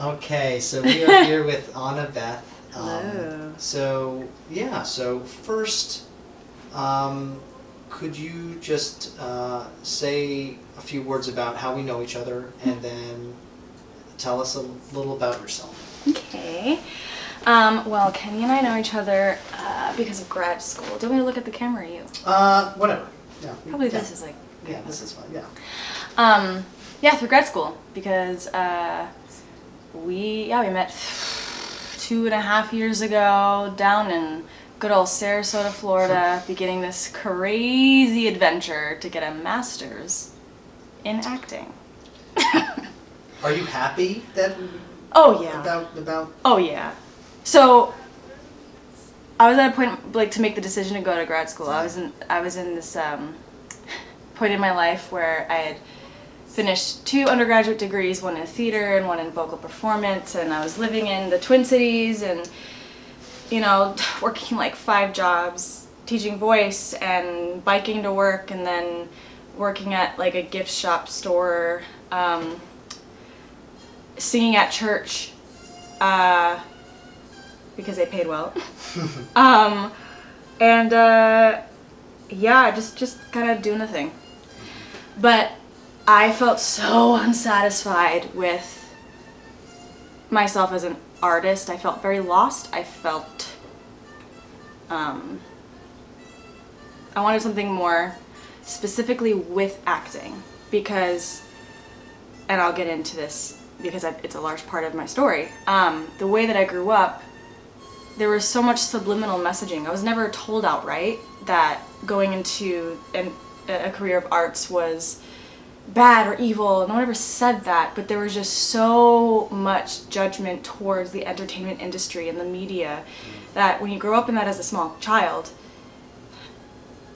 Okay, so we are here with Anna Beth. Hello. So first, could you just say a few words about how we know each other, and then tell us a little about yourself? Okay. Well, Kenny and I know each other because of grad school. Do you want me to look at the camera or you? Whatever. Yeah. Probably this is like... Yeah, this is fine, yeah. Yeah, through grad school, because we met 2.5 years ago down in good old Sarasota, Florida, beginning this crazy adventure to get a master's in acting. Are you happy that... Oh, yeah. About... Oh, yeah. So, I was at a point, like, to make the decision to go to grad school. I was in this point in my life where I had finished 2 undergraduate degrees, one in theater and one in vocal performance, and I was living in the Twin Cities and, you know, working like 5 jobs, teaching voice and biking to work, and then working at like a gift shop store, singing at church, because they paid well. Yeah, just kind of doing a thing. But I felt so unsatisfied with myself as an artist. I felt very lost. I felt, I wanted something more specifically with acting because, and I'll get into this because it's a large part of my story. The way that I grew up, there was so much subliminal messaging. I was never told outright that going into a career of arts was bad or evil. No one ever said that, but there was just so much judgment towards the entertainment industry and the media that when you grow up in that as a small child,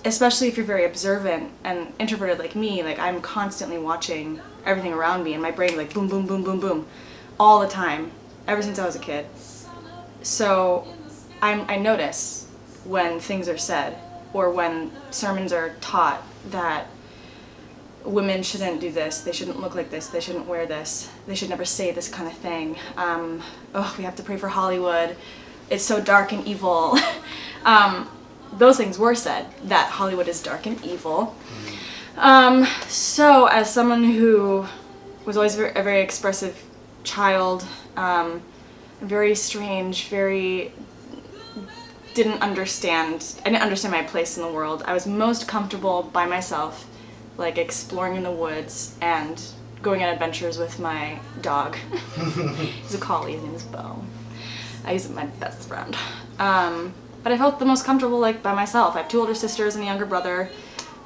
especially if you're very observant and introverted like me, like I'm constantly watching everything around me and my brain like boom, boom, boom, boom, boom all the time, ever since I was a kid. So I notice when things are said or when sermons are taught that women shouldn't do this, they shouldn't look like this, they shouldn't wear this, they should never say this kind of thing. We have to pray for Hollywood, it's so dark and evil. Those things were said, that Hollywood is dark and evil. So as someone who was always a very expressive child, very strange, I didn't understand my place in the world. I was most comfortable by myself, like exploring in the woods and going on adventures with my dog. He's a collie, his name is Bo. I use him as my best friend. But I felt the most comfortable like by myself. I have 2 older sisters and a younger brother.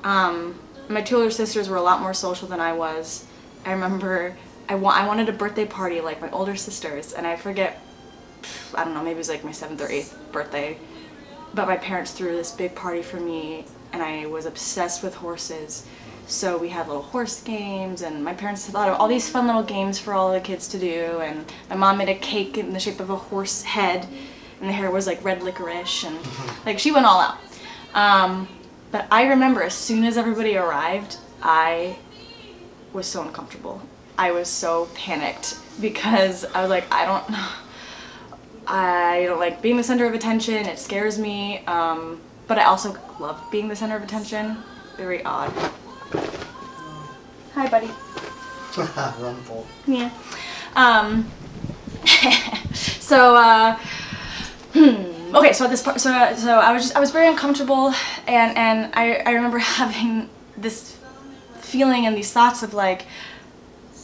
My 2 older sisters were a lot more social than I was. I remember I wanted a birthday party like my older sisters, and I forget, I don't know, maybe it was like my 7th or 8th birthday, but my parents threw this big party for me, and I was obsessed with horses. So we had little horse games, and my parents thought of all these fun little games for all the kids to do, and my mom made a cake in the shape of a horse head, and the hair was like red licorice, and like she went all out. But I remember as soon as everybody arrived, I was so uncomfortable. I was so panicked because I was like, I don't like being the center of attention, it scares me, but I also love being the center of attention. Very odd. Hi, buddy. Rumble. Yeah. Okay, so at this part, so I was very uncomfortable, and I remember having this feeling and these thoughts of like,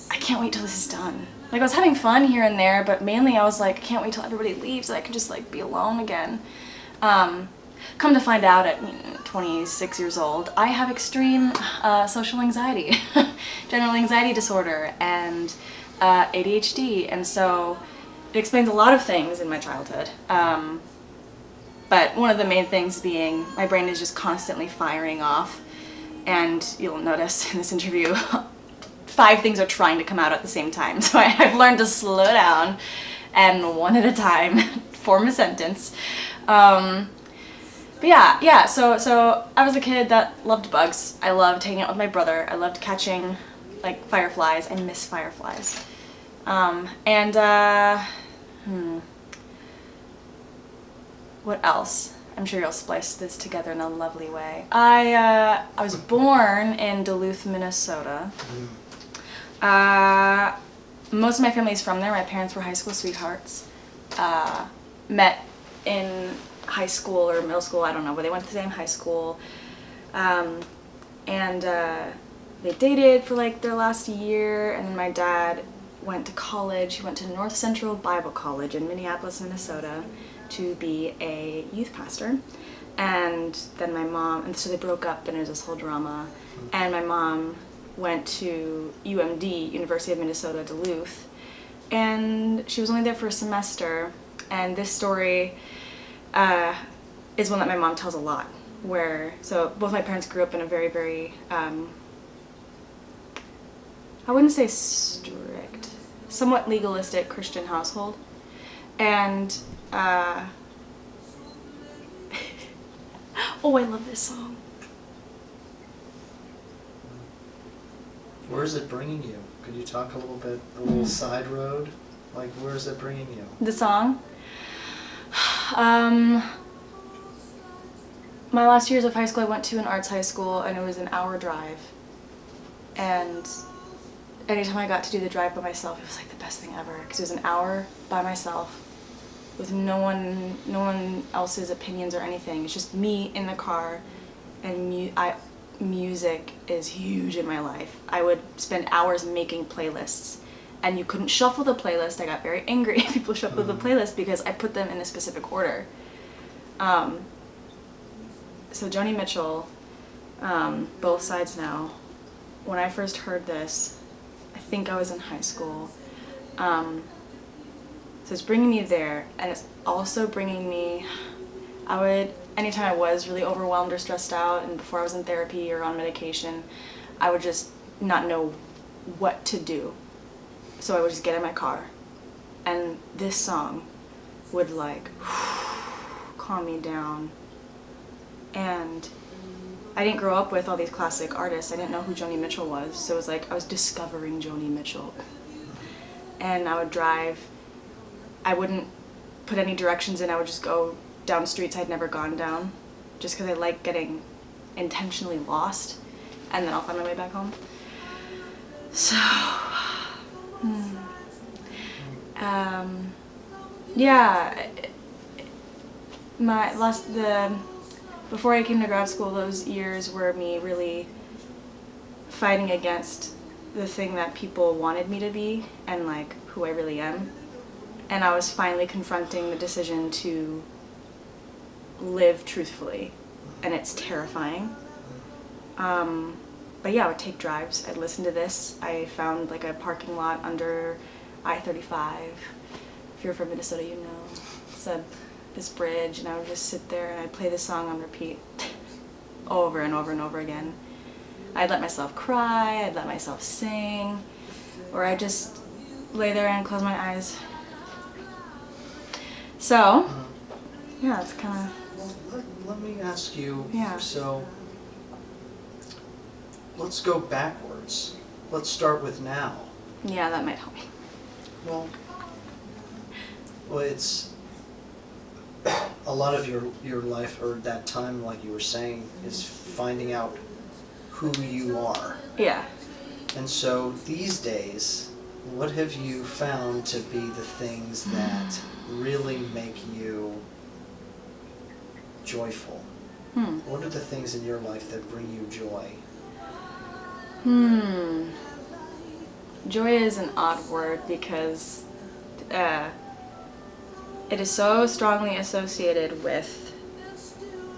I can't wait till this is done. Like I was having fun here and there, but mainly I was like, I can't wait till everybody leaves so I can just like be alone again. Come to find out at 26 years old, I have extreme social anxiety, general anxiety disorder, and ADHD, and so it explains a lot of things in my childhood. But one of the main things being my brain is just constantly firing off, and you'll notice in this interview 5 things are trying to come out at the same time. So I've learned to slow down and one at a time form a sentence. But yeah, so I was a kid that loved bugs. I loved hanging out with my brother. I loved catching like fireflies. I miss fireflies. What else? I'm sure you'll splice this together in a lovely way. I was born in Duluth, Minnesota. Most of my family is from there. My parents were high school sweethearts. Met in high school or middle school, I don't know, but they went to the same high school. They dated for like their last year, and then my dad went to college. He went to North Central Bible College in Minneapolis, Minnesota to be a youth pastor. And then my mom, and so they broke up and there was this whole drama. And my mom went to UMD, University of Minnesota, Duluth, and she was only there for a semester. And this story is one that my mom tells a lot, so both my parents grew up in a very, very, I wouldn't say strict, somewhat legalistic Christian household. And, oh, I love this song. Where is it bringing you? Could you talk a little bit, a little side road? Like, where is it bringing you? The song? My last years of high school, I went to an arts high school, and it was an hour drive. And anytime I got to do the drive by myself, it was like the best thing ever, because it was an hour by myself with no one else's opinions or anything. It's just me in the car, and music is huge in my life. I would spend hours making playlists, and you couldn't shuffle the playlist. I got very angry if people shuffled the playlist because I put them in a specific order. So Joni Mitchell, Both Sides Now, when I first heard this, I think I was in high school. So it's bringing me there, and it's also bringing me, anytime I was really overwhelmed or stressed out, and before I was in therapy or on medication, I would just not know what to do. So I would just get in my car, and this song would like calm me down. And I didn't grow up with all these classic artists. I didn't know who Joni Mitchell was, so it was like I was discovering Joni Mitchell. And I would drive, I wouldn't put any directions in, I would just go down streets I'd never gone down, just because I like getting intentionally lost, and then I'll find my way back home. So, yeah, before I came to grad school, those years were me really fighting against the thing that people wanted me to be and like who I really am. And I was finally confronting the decision to live truthfully, and it's terrifying. But yeah, I would take drives. I'd listen to this. I found like a parking lot under I-35. If you're from Minnesota, you know. It's this bridge, and I would just sit there and I'd play this song on repeat over and over and over again. I'd let myself cry, I'd let myself sing, or I'd just lay there and close my eyes. So, yeah, it's kind of... Well, let me ask you, Yeah. So let's go backwards. Let's start with now. Yeah, that might help me. Well, it's a lot of your life, or that time, like you were saying, is finding out who you are. Yeah. And so these days, what have you found to be the things that really make you joyful? What are the things in your life that bring you joy? Joy is an odd word because it is so strongly associated with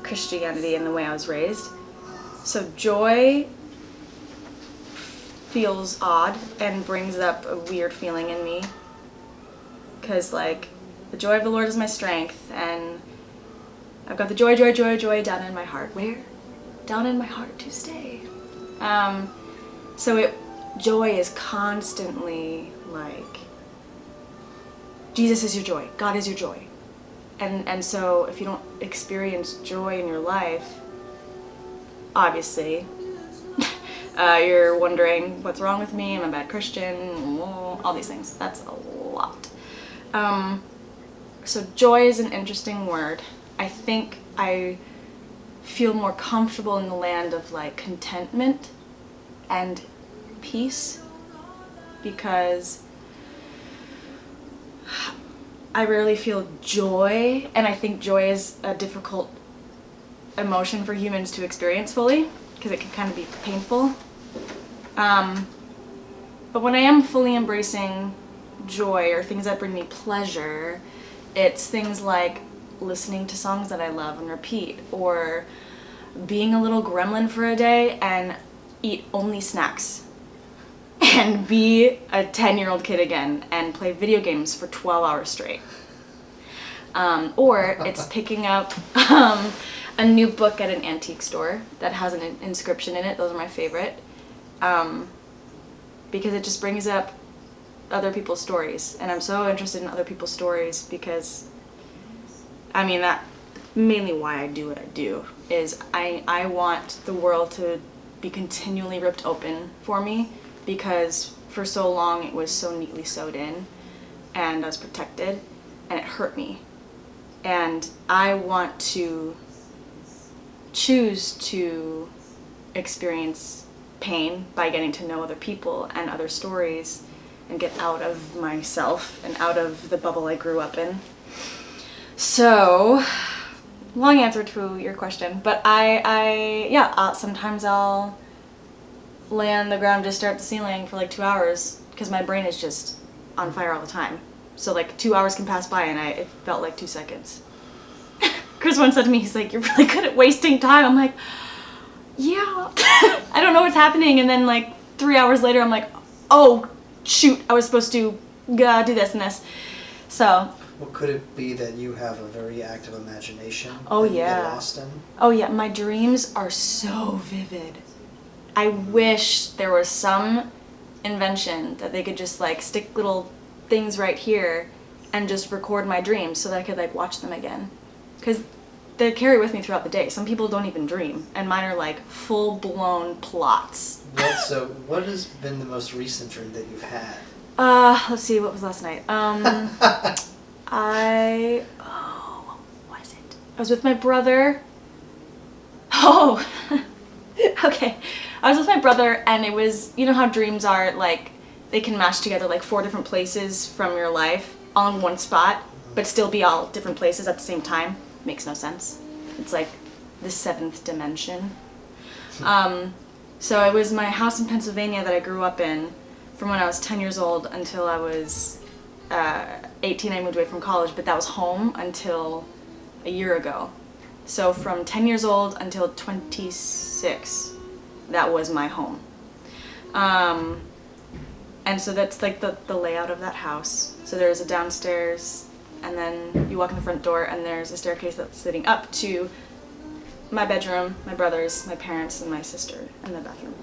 Christianity and the way I was raised. So joy feels odd and brings up a weird feeling in me. Because like, the joy of the Lord is my strength, and I've got the joy, joy, joy, joy down in my heart. Where? Down in my heart to stay. Joy is constantly like, Jesus is your joy, God is your joy. And so if you don't experience joy in your life, obviously, you're wondering, what's wrong with me? I'm a bad Christian. all these things. That's a lot. So joy is an interesting word. I think I feel more comfortable in the land of like contentment and peace because I rarely feel joy, and I think joy is a difficult emotion for humans to experience fully because it can kind of be painful. But when I am fully embracing joy or things that bring me pleasure, it's things like listening to songs that I love and repeat, or being a little gremlin for a day and eat only snacks and be a 10-year-old kid again and play video games for 12 hours straight. Or it's picking up a new book at an antique store that has an inscription in it. Those are my favorite. Because it just brings up other people's stories. And I'm so interested in other people's stories because, I mean, that mainly why I do what I do is I want the world to be continually ripped open for me, because for so long it was so neatly sewed in and I was protected and it hurt me. And I want to choose to experience pain by getting to know other people and other stories and get out of myself and out of the bubble I grew up in. So, long answer to your question, but sometimes I'll lay on the ground, just stare at the ceiling for like 2 hours because my brain is just on fire all the time. So like 2 hours can pass by and it felt like 2 seconds. Chris once said to me, he's like, "You're really good at wasting time." I'm like, yeah. I don't know what's happening. And then like 3 hours later, I'm like, oh shoot, I was supposed to do this and this. So. Well, could it be that you have a very active imagination? Oh that you yeah. get lost in? Oh yeah, my dreams are so vivid. I wish there was some invention that they could just like stick little things right here and just record my dreams so that I could like watch them again. Because they carry with me throughout the day. Some people don't even dream, and mine are like full-blown plots. So what has been the most recent dream that you've had? Let's see, what was last night? What was it? I was with my brother. Oh, okay. I was with my brother, and it was, you know how dreams are, like, they can mash together like 4 different places from your life all in one spot, but still be all different places at the same time. Makes no sense. It's like the 7th dimension. So it was my house in Pennsylvania that I grew up in from when I was 10 years old until I was 18. I moved away from college, but that was home until a year ago. So from 10 years old until 26, that was my home. And so that's like the layout of that house. So there's a downstairs, and then you walk in the front door and there's a staircase that's leading up to my bedroom, my brothers, my parents, and my sister, and the bathroom.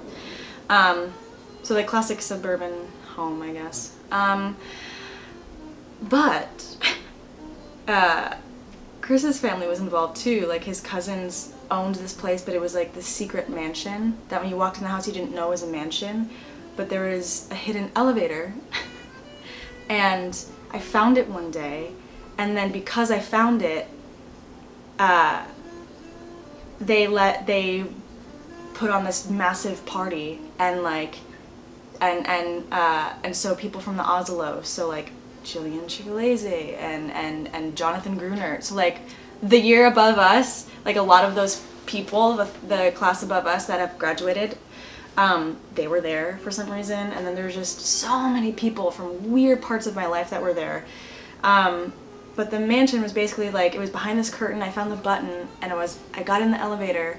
So like classic suburban home, I guess. But Chris's family was involved too. Like his cousins owned this place, but it was like this secret mansion that when you walked in the house you didn't know was a mansion, but there was a hidden elevator. And I found it one day, and then because I found it, they put on this massive party, and like and so people from the Asolo, so like Jillian Chigalaze and Jonathan Gruner, so like the year above us, like a lot of those people, the class above us that have graduated, they were there for some reason, and then there's just so many people from weird parts of my life that were there. But the mansion was basically like, it was behind this curtain. I found the button, and I got in the elevator,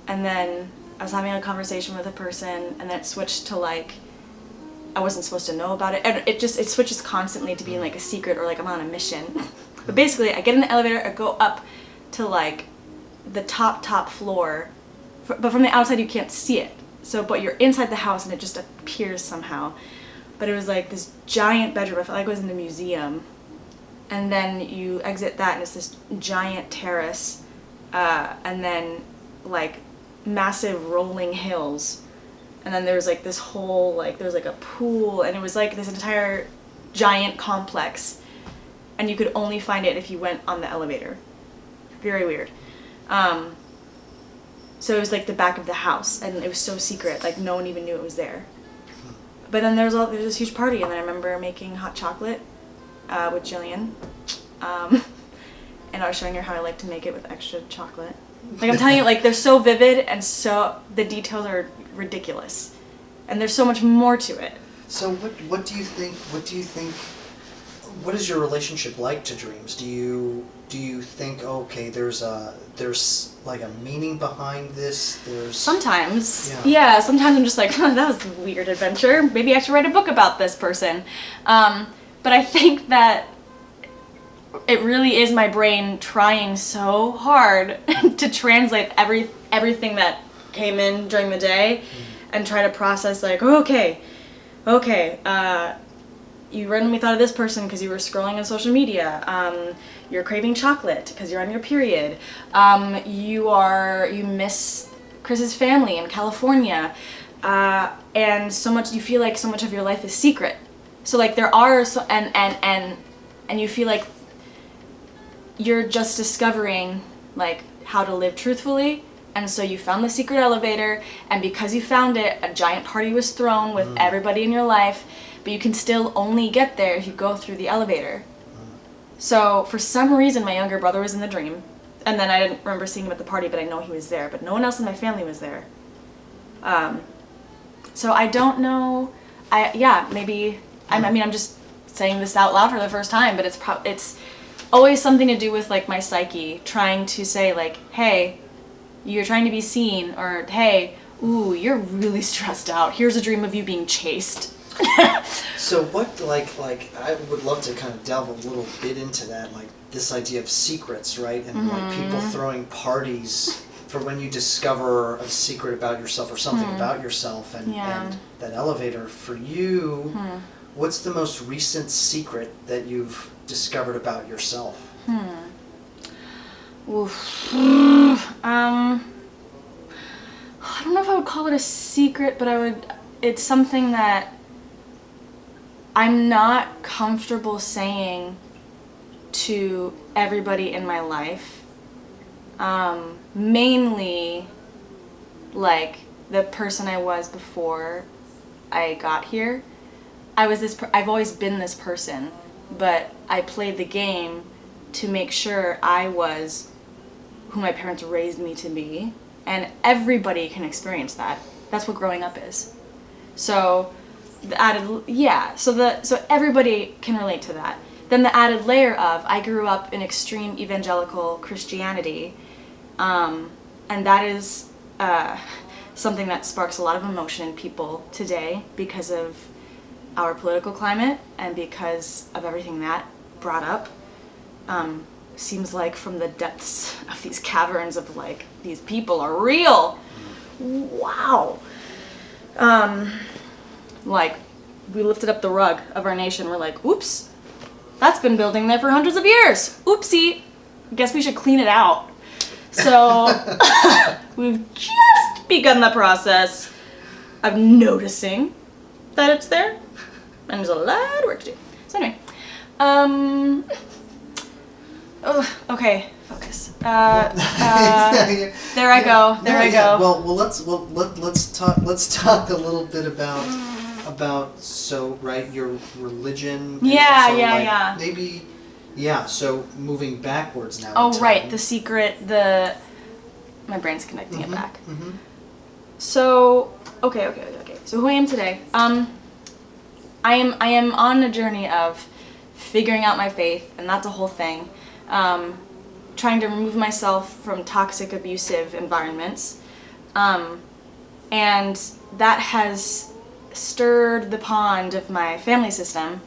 and then I was having a conversation with a person, and then it switched to like, I wasn't supposed to know about it, and it switches constantly to being like a secret or like I'm on a mission. But basically, I get in the elevator, I go up to like the top floor, but from the outside you can't see it. So, but you're inside the house and it just appears somehow. But it was like this giant bedroom. I felt like I was in a museum. And then you exit that and it's this giant terrace, and then like massive rolling hills. and then there was like this whole, like, there was like a pool, and it was like this entire giant complex, and you could only find it if you went on the elevator. Very weird. So it was like the back of the house, and it was so secret, like no one even knew it was there. But then there was this huge party, and then I remember making hot chocolate with Jillian, and I was showing her how I like to make it with extra chocolate. Like, I'm telling you, like, they're so vivid, and so the details are ridiculous, and there's so much more to it. So what do you think? What is your relationship like to dreams? Do you think, okay, there's like a meaning behind this? Sometimes, yeah. Sometimes I'm just like, that was a weird adventure. Maybe I should write a book about this person. But I think that it really is my brain trying so hard to translate everything that came in during the day, and try to process, like, okay. You randomly thought of this person because you were scrolling on social media. You're craving chocolate because you're on your period. You miss Chris's family in California, and so much. You feel like so much of your life is secret. So like there are and you feel like you're just discovering like how to live truthfully. And so you found the secret elevator, and because you found it, a giant party was thrown with everybody in your life. But you can still only get there if you go through the elevator. So for some reason, my younger brother was in the dream, and then I didn't remember seeing him at the party, but I know he was there. But no one else in my family was there. So I don't know. Maybe. I mean, I'm just saying this out loud for the first time, but it's always something to do with like my psyche trying to say like, hey, you're trying to be seen, or hey, ooh, you're really stressed out. Here's a dream of you being chased. So what, like I would love to kind of delve a little bit into that, like this idea of secrets, right? And like people throwing parties for when you discover a secret about yourself or something about yourself, and that elevator. For you, what's the most recent secret that you've discovered about yourself? Oof. I don't know if I would call it a secret, but it's something that I'm not comfortable saying to everybody in my life. Mainly, like, the person I was before I got here. I've always been this person, but I played the game to make sure I was who my parents raised me to be. And everybody can experience that. That's what growing up is. So so everybody can relate to that. Then the added layer of I grew up in extreme evangelical Christianity, and that is something that sparks a lot of emotion in people today because of our political climate and because of everything that brought up. Seems like from the depths of these caverns of like, these people are real. Wow. Like, we lifted up the rug of our nation. We're like, oops, that's been building there for hundreds of years. Oopsie. Guess we should clean it out. So we've just begun the process of noticing that it's there. And there's a lot of work to do. So anyway, okay, focus. There I go. Well, let's talk a little bit about so right, your religion. Yeah. Maybe, so moving backwards now. Oh, right, the secret, my brain's connecting it back. So, okay. So who I am today, I am on a journey of figuring out my faith, and that's a whole thing. Trying to remove myself from toxic, abusive environments. And that has stirred the pond of my family system.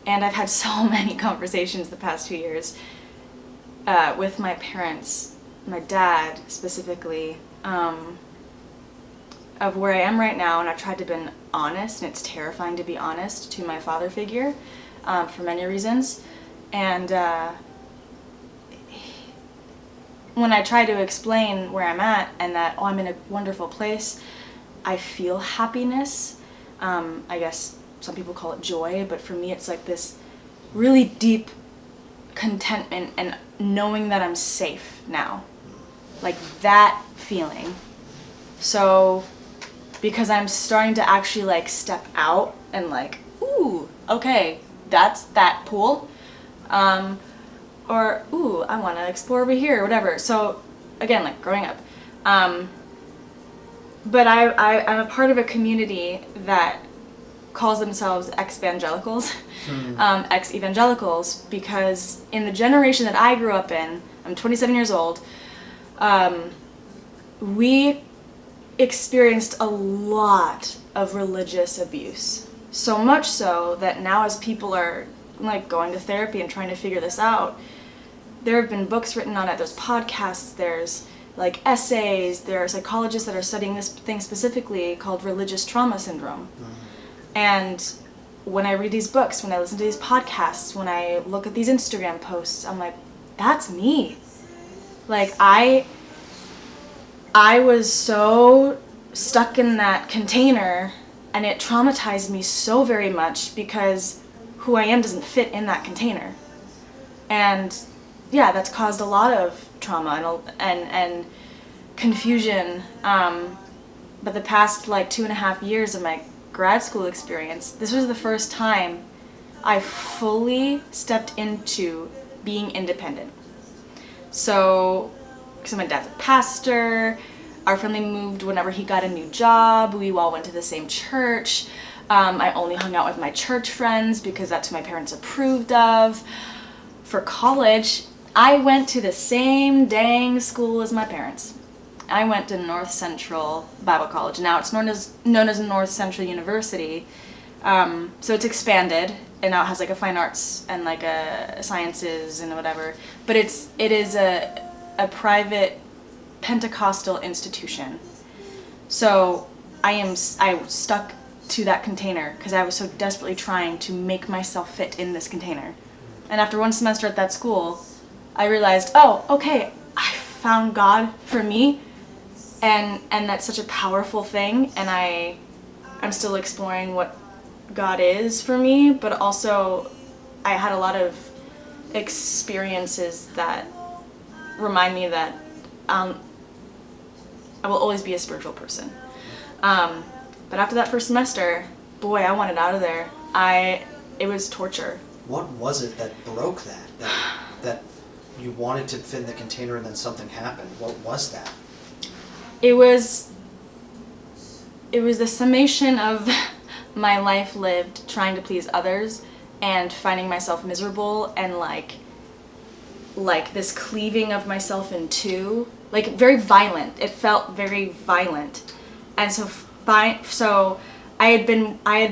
And I've had so many conversations the past 2 years with my parents, my dad specifically, of where I am right now. And I've tried to be honest, and it's terrifying to be honest to my father figure for many reasons. And when I try to explain where I'm at and that, I'm in a wonderful place, I feel happiness. I guess some people call it joy, but for me it's like this really deep contentment and knowing that I'm safe now. Like that feeling. So because I'm starting to actually like step out and like, ooh, okay, that's that pool. Or, ooh, I want to explore over here, or whatever. So again, like growing up. But I'm a part of a community that calls themselves ex-evangelicals, ex-evangelicals, because in the generation that I grew up in, I'm 27 years old, we experienced a lot of religious abuse. So much so that now as people are like going to therapy and trying to figure this out, there have been books written on it, there's podcasts, there's like essays, there are psychologists that are studying this thing specifically called religious trauma syndrome. And when I read these books, when I listen to these podcasts, when I look at these Instagram posts, I'm like, that's me. Like I was so stuck in that container, and it traumatized me so very much because who I am doesn't fit in that container. And yeah, that's caused a lot of trauma and confusion. But the past like 2.5 years of my grad school experience, this was the first time I fully stepped into being independent. So, because my dad's a pastor, our family moved whenever he got a new job, we all went to the same church. I only hung out with my church friends because that's who my parents approved of. For college, I went to the same dang school as my parents. I went to North Central Bible College. Now it's known as North Central University. So it's expanded, and now it has like a fine arts and like a sciences and whatever. But it is a private Pentecostal institution. So I was stuck to that container because I was so desperately trying to make myself fit in this container. And after one semester at that school, I realized, oh, okay, I found God for me, and that's such a powerful thing, and I'm still exploring what God is for me, but also I had a lot of experiences that remind me that I will always be a spiritual person. But after that first semester, boy, I wanted out of there. It was torture. What was it that broke that you wanted to fit in the container and then something happened? What was that? It was the summation of my life lived trying to please others and finding myself miserable, and like this cleaving of myself in two, like very violent. It felt very violent. And so I had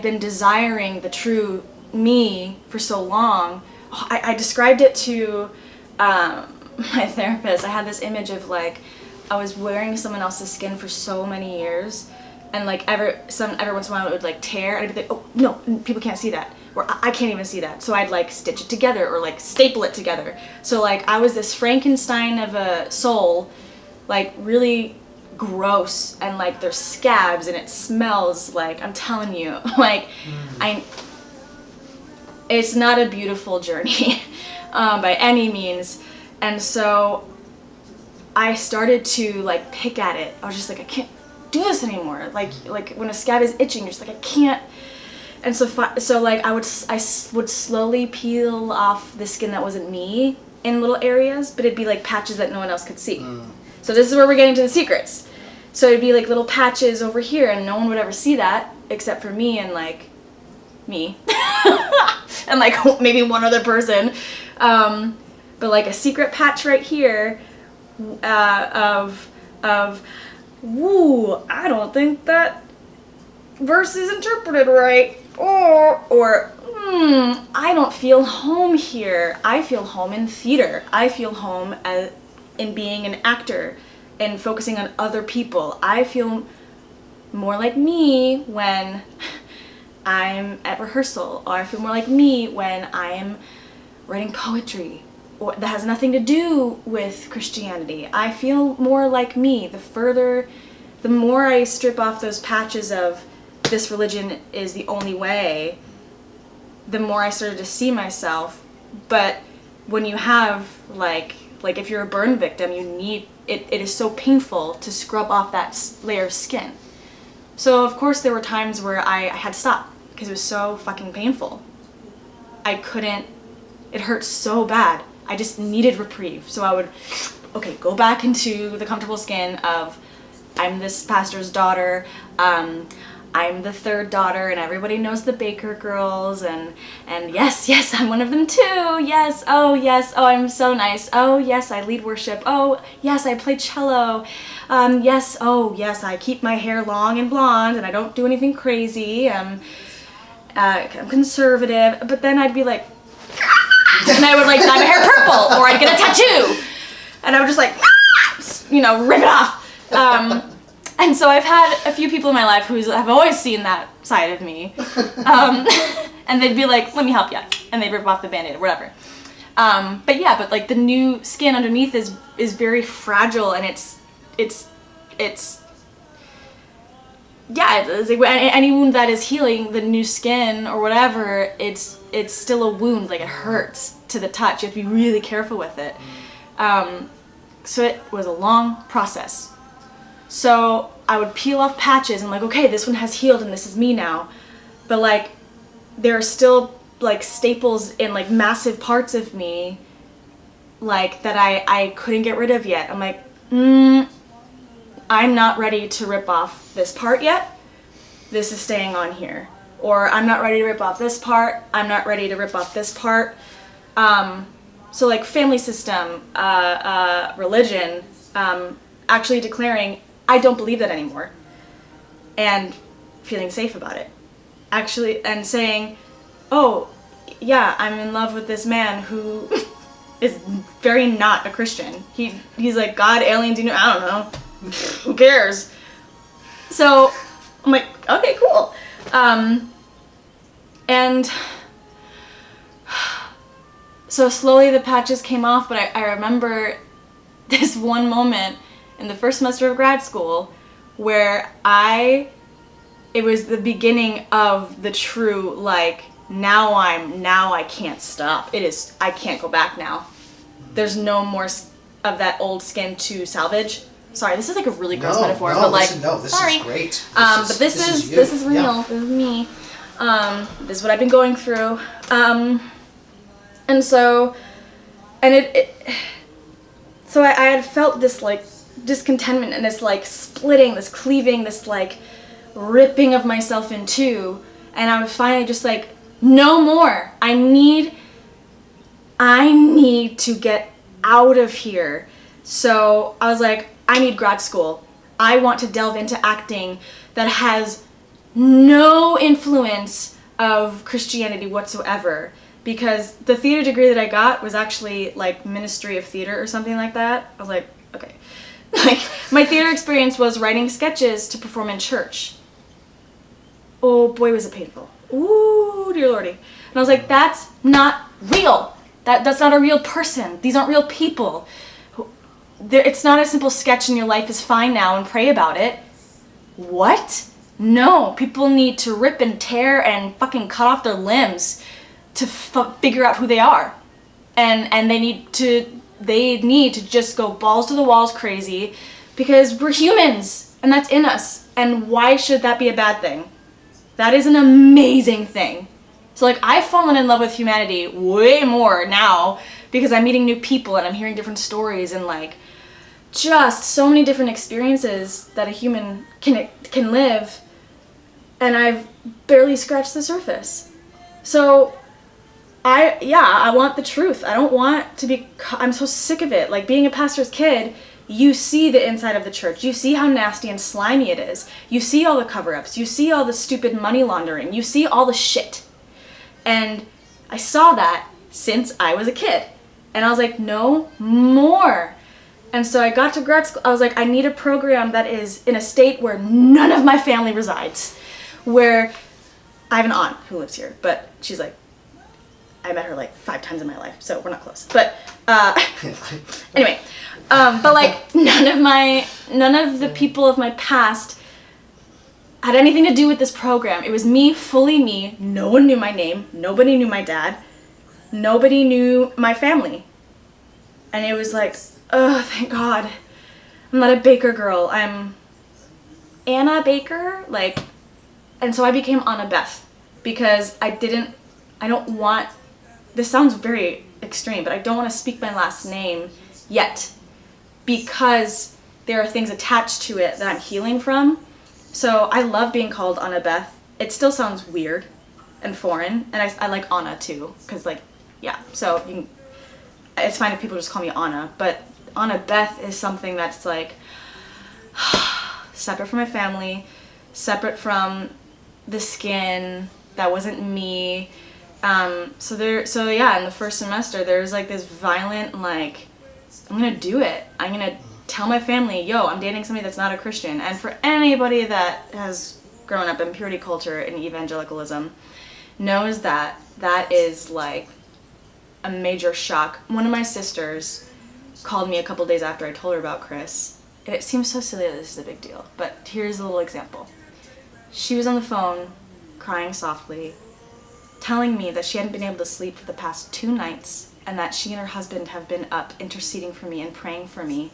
been desiring the true me for so long. I described it to my therapist. I had this image of like I was wearing someone else's skin for so many years, and like every once in a while it would like tear, and I'd be like, oh no, people can't see that, or I can't even see that. So I'd like stitch it together or like staple it together. So like I was this Frankenstein of a soul, like really gross, and like there's scabs and it smells like, I'm telling you, like it's not a beautiful journey by any means. And so I started to like pick at it. I was just like, I can't do this anymore. Like when a scab is itching, you're just like, I can't. And so like I would slowly peel off the skin that wasn't me in little areas, but it'd be like patches that no one else could see. So this is where we're getting to the secrets. So it'd be like little patches over here, and no one would ever see that except for me and like me and like maybe one other person. But like a secret patch right here of woo, I don't think that verse is interpreted right, or I don't feel home here. I feel home in theater. I feel home in being an actor and focusing on other people. I feel more like me when I'm at rehearsal, or I feel more like me when I am writing poetry, or that has nothing to do with Christianity. I feel more like me the further the more I strip off those patches of this religion is the only way, the more I started to see myself. But when you have, like if you're a burn victim, you need, it is so painful to scrub off that layer of skin. So of course there were times where I had to stop because it was so fucking painful. I couldn't, it hurt so bad. I just needed reprieve. So I would, okay, go back into the comfortable skin of, I'm this pastor's daughter, I'm the third daughter, and everybody knows the Baker girls, and yes, I'm one of them too, yes, oh, I'm so nice, oh, yes, I lead worship, oh, yes, I play cello, yes, oh, yes, I keep my hair long and blonde, and I don't do anything crazy, I'm conservative, but then I'd be like, and I would like dye my hair purple, or I'd get a tattoo, and I would just like, rip it off. And so I've had a few people in my life who have always seen that side of me, and they'd be like, let me help you, and they'd rip off the Band-Aid or whatever. But like the new skin underneath is very fragile, and it's any wound that is healing, the new skin or whatever, it's still a wound, like it hurts to the touch. You have to be really careful with it. So it was a long process. So I would peel off patches and like, okay, this one has healed and this is me now. But like, there are still like staples in like massive parts of me like that I couldn't get rid of yet. I'm like, I'm not ready to rip off this part yet. This is staying on here. Or I'm not ready to rip off this part. I'm not ready to rip off this part. So like family system, religion, actually declaring, I don't believe that anymore, and feeling safe about it. Actually, and saying, oh, yeah, I'm in love with this man who is very not a Christian. He's like, God, aliens, I don't know. Who cares? So I'm like, okay, cool. And so slowly the patches came off, but I remember this one moment in the first semester of grad school where it was the beginning of the true, like, now I can't stop. I can't go back now. There's no more of that old skin to salvage. Sorry, this is like a really gross metaphor, but like, this sorry. Is great. But this is real. Yeah. This is me. This is what I've been going through. So I had felt this like discontentment and this like splitting, this cleaving, this like ripping of myself in two, and I was finally just like, no more. I need to get out of here. So I was like, I need grad school. I want to delve into acting that has no influence of Christianity whatsoever, because the theater degree that I got was actually like Ministry of Theater or something like that. I was like, okay. Like, my theater experience was writing sketches to perform in church. Oh boy, was it painful. Ooh, dear lordy. And I was like, that's not real. That's not a real person. These aren't real people. It's not a simple sketch and your life is fine now and pray about it. What? No, people need to rip and tear and fucking cut off their limbs to figure out who they are. And they need to just go balls to the walls crazy, because we're humans and that's in us. And why should that be a bad thing? That is an amazing thing. So like, I've fallen in love with humanity way more now because I'm meeting new people and I'm hearing different stories and like just so many different experiences that a human can live, and I've barely scratched the surface. So I want the truth. I don't want to be, I'm so sick of it. Like, being a pastor's kid, you see the inside of the church. You see how nasty and slimy it is. You see all the cover-ups. You see all the stupid money laundering. You see all the shit. And I saw that since I was a kid. And I was like, no more. And so I got to grad school. I was like, I need a program that is in a state where none of my family resides. Where I have an aunt who lives here, but she's like I met her like 5 times in my life, so we're not close. But anyway, but like none of the people of my past had anything to do with this program. It was me, fully me. No one knew my name. Nobody knew my dad. Nobody knew my family. And it was like, oh, thank God. I'm not a Baker girl. I'm Anna Baker. Like, and so I became Anna Beth because I don't want, this sounds very extreme, but I don't want to speak my last name yet because there are things attached to it that I'm healing from. So I love being called Anna Beth. It still sounds weird and foreign, and I like Anna too, because like, yeah, so you can, it's fine if people just call me Anna, but Anna Beth is something that's like separate from my family, separate from the skin, that wasn't me. So yeah, in the first semester there was like this violent, like, I'm gonna do it. I'm gonna tell my family, yo, I'm dating somebody that's not a Christian. And for anybody that has grown up in purity culture and evangelicalism knows that that is like a major shock. One of my sisters called me a couple days after I told her about Chris. And it seems so silly that this is a big deal, but here's a little example. She was on the phone, crying softly, telling me that she hadn't been able to sleep for the past 2 nights and that she and her husband have been up interceding for me and praying for me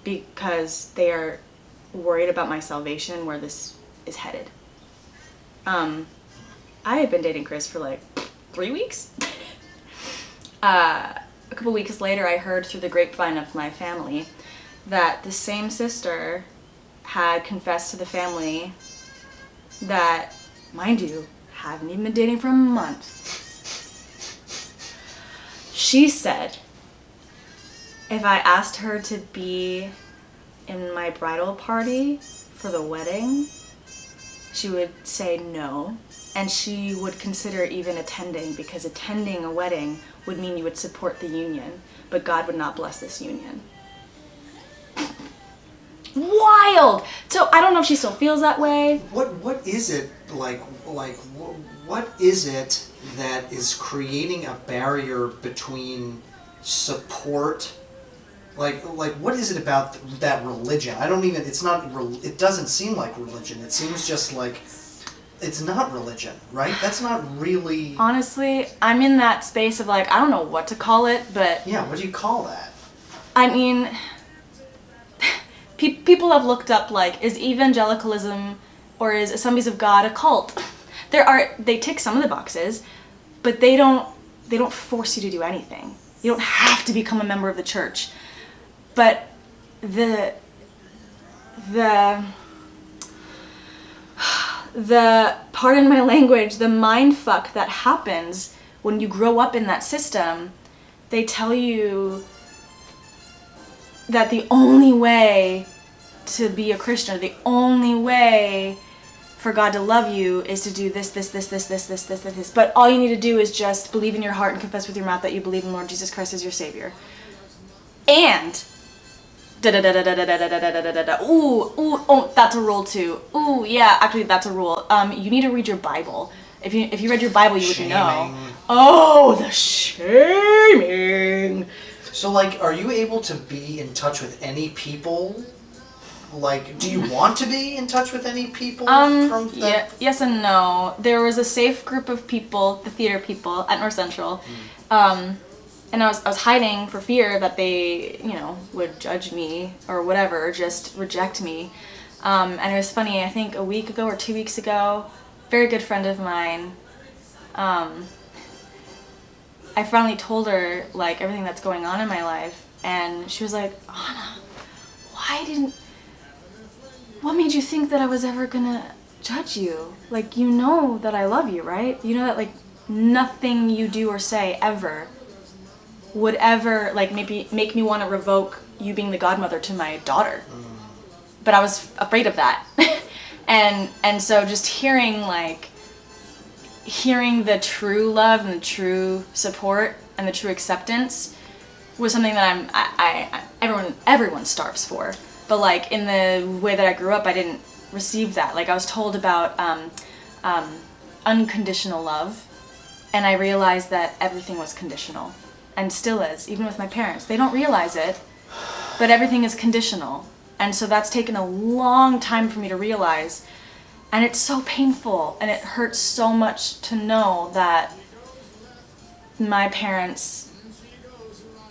because they are worried about my salvation, where this is headed. I had been dating Chris for like 3 weeks. A couple weeks later, I heard through the grapevine of my family that the same sister had confessed to the family that, mind you, haven't even been dating for a month. She said if I asked her to be in my bridal party for the wedding, she would say no, and she would consider even attending, because attending a wedding would mean you would support the union, but God would not bless this union. Wild! So I don't know if she still feels that way. What is it like what is it that is creating a barrier between support? Like what is it about that religion? It doesn't seem like religion. It seems just like it's not religion, right? That's not really... Honestly, I'm in that space of like, I don't know what to call it, but... Yeah, what do you call that? I mean, people have looked up, like, is evangelicalism or is Assemblies of God a cult? They tick some of the boxes, but they don't force you to do anything. You don't have to become a member of the church. But the pardon my language, the mind fuck that happens when you grow up in that system, they tell you that the only way to be a Christian, the only way for God to love you is to do this. But all you need to do is just believe in your heart and confess with your mouth that you believe in Lord Jesus Christ as your Savior. And ooh, that's a rule too. Ooh, yeah, actually that's a rule. You need to read your Bible. If you read your Bible, you would know. Oh, the shaming. So, like, are you able to be in touch with any people? Like, do you want to be in touch with any people from the... Yeah, yes and no. There was a safe group of people, the theater people at North Central, and I was hiding for fear that they, would judge me or whatever, just reject me. And it was funny, I think a week ago or 2 weeks ago, very good friend of mine, I finally told her, like, everything that's going on in my life, and she was like, Anna, what made you think that I was ever gonna judge you? Like, you know that I love you, right? You know that, like, nothing you do or say ever would ever, like, maybe make me want to revoke you being the godmother to my daughter. But I was afraid of that. and so just hearing the true love and the true support and the true acceptance was something that everyone starves for. But, like, in the way that I grew up, I didn't receive that. Like, I was told about unconditional love, And I realized that everything was conditional, and still is, even with my parents. They don't realize it, but everything is conditional. And so that's taken a long time for me to realize. And it's so painful, and it hurts so much to know that my parents,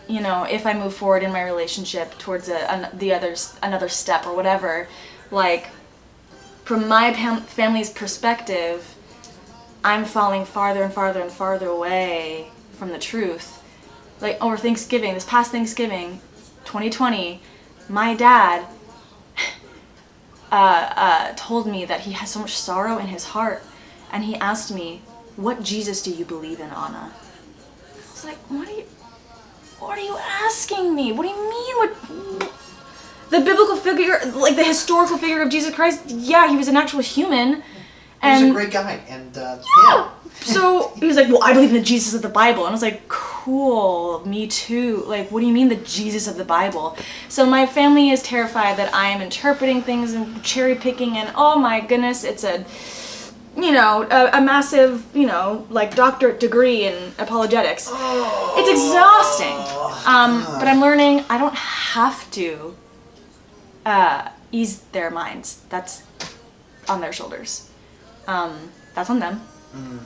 you know, if I move forward in my relationship towards another step or whatever, like, from my family's perspective, I'm falling farther and farther and farther away from the truth. Like, over Thanksgiving, this past Thanksgiving, 2020, my dad told me that he has so much sorrow in his heart, and he asked me, "What Jesus do you believe in, Anna?" I was like, what are you asking me? What do you mean? What? The biblical figure, like the historical figure of Jesus Christ? Yeah, he was an actual human. And he was a great guy, and yeah. So he was like, "Well, I believe in the Jesus of the Bible," and I was like, "Cool, me too." Like, what do you mean the Jesus of the Bible? So my family is terrified that I am interpreting things and cherry picking, and oh my goodness, it's a massive, like doctorate degree in apologetics. Oh, it's exhausting. But I'm learning I don't have to ease their minds. That's on their shoulders. That's on them.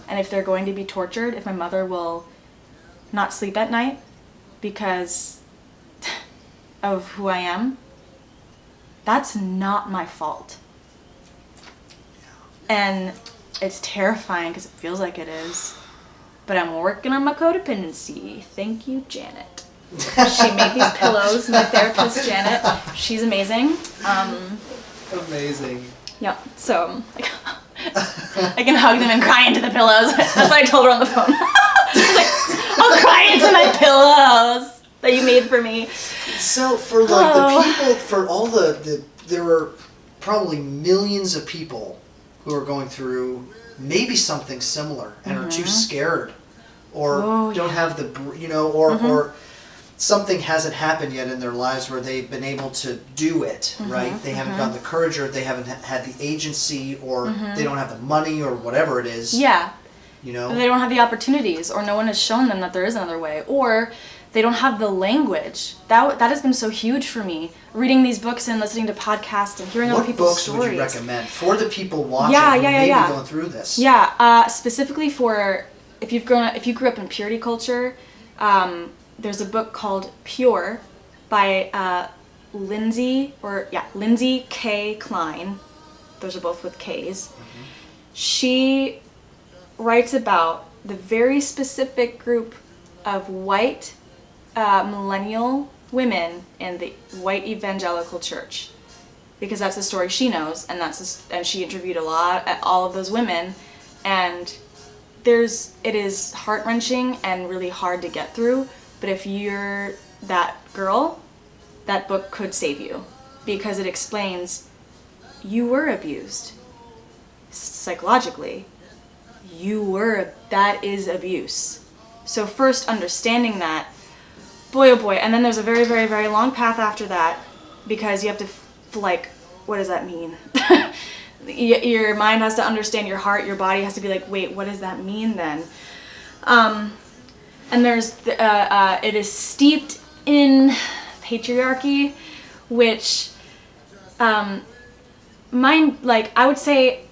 And if they're going to be tortured, if my mother will not sleep at night because of who I am, that's not my fault. And it's terrifying because it feels like it is. But I'm working on my codependency. Thank you, Janet. She made these pillows, my therapist, Janet. She's amazing. Amazing. Yeah, so I can hug them and cry into the pillows. That's what I told her on the phone. Like, I'll cry into my pillows that you made for me. So for like the people, for all there were probably millions of people who are going through maybe something similar and are too scared, or don't have the, or something hasn't happened yet in their lives where they've been able to do it, right? They haven't gotten the courage, or they haven't had the agency, or they don't have the money, or whatever it is. Yeah. You know? They don't have the opportunities, or no one has shown them that there is another way, or they don't have the language. That has been so huge for me, reading these books and listening to podcasts and hearing other people's stories. What books would you recommend for the people watching who may be going through this? Yeah, specifically for if you grew up in purity culture, there's a book called Pure by Lindsay K. Klein. Those are both with K's. She writes about the very specific group of white millennial women in the white evangelical church, because that's the story she knows, and and she interviewed all of those women, and it is heart-wrenching and really hard to get through. But if you're that girl, that book could save you, because it explains you were abused psychologically. That is abuse. So first understanding that, boy oh boy, and then there's a very, very, very long path after that, because you have to, like, what does that mean? Your mind has to understand your heart, your body has to be like, wait, what does that mean then? And there's, it is steeped in patriarchy, which, I would say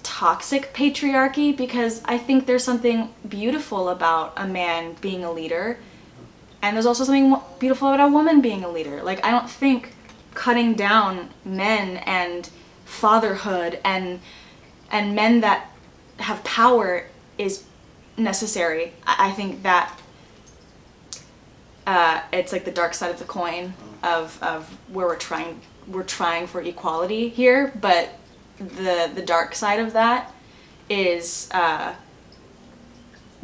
toxic patriarchy, because I think there's something beautiful about a man being a leader, and there's also something beautiful about a woman being a leader. Like, I don't think cutting down men and fatherhood and men that have power is necessary. I think that it's like the dark side of the coin of where we're trying for equality here, but the dark side of that is